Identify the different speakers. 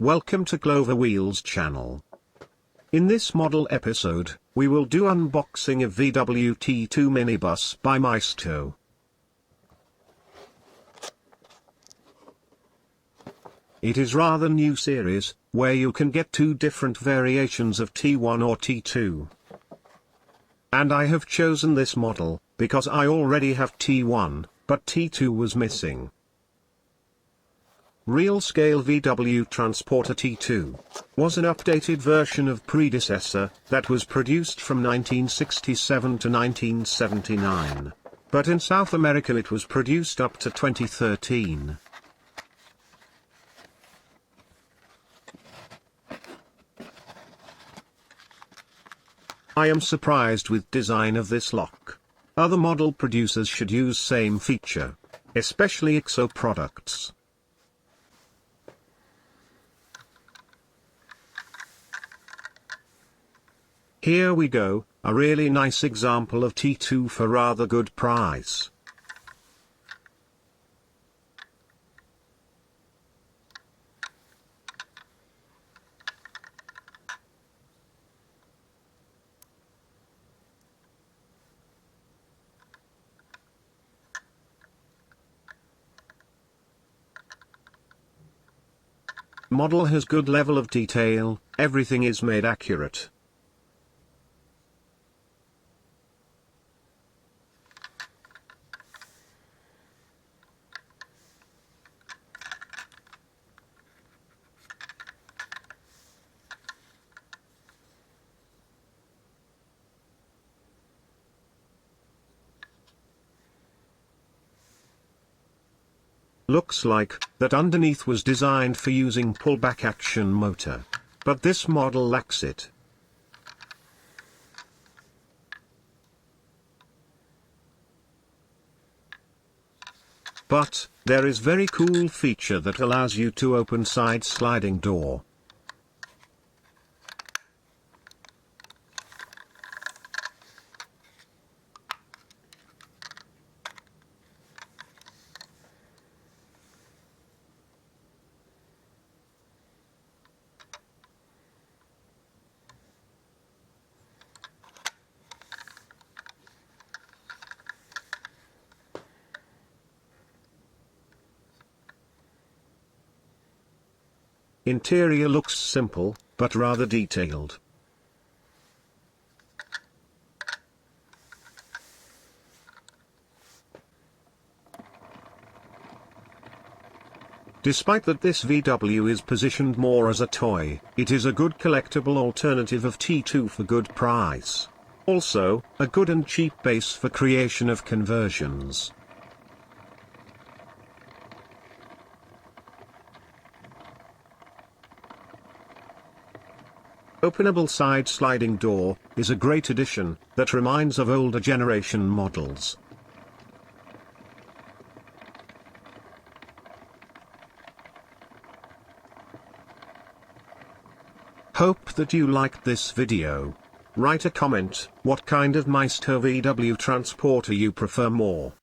Speaker 1: Welcome to Clover Wheels channel. In this model episode, we will do unboxing of VW T2 minibus by Maisto. It is rather new series, where you can get two different variations of T1 or T2. And I have chosen this model, because I already have T1, but T2 was missing. Real-scale VW Transporter T2 was an updated version of predecessor that was produced from 1967 to 1979. But in South America it was produced up to 2013. I am surprised with design of this lock. Other model producers should use same feature, especially EXO products. Here we go, a really nice example of T2 for rather good price. Model has good level of detail, everything is made accurate. Looks like that underneath was designed for using pullback action motor. But this model lacks it. But there is very cool feature that allows you to open side sliding door. Interior looks simple, but rather detailed. Despite that this VW is positioned more as a toy, it is a good collectible alternative of T2 for good price. Also, a good and cheap base for creation of conversions. Openable side sliding door is a great addition that reminds of older generation models. Hope that you liked this video. Write a comment, what kind of Maisto VW transporter you prefer more.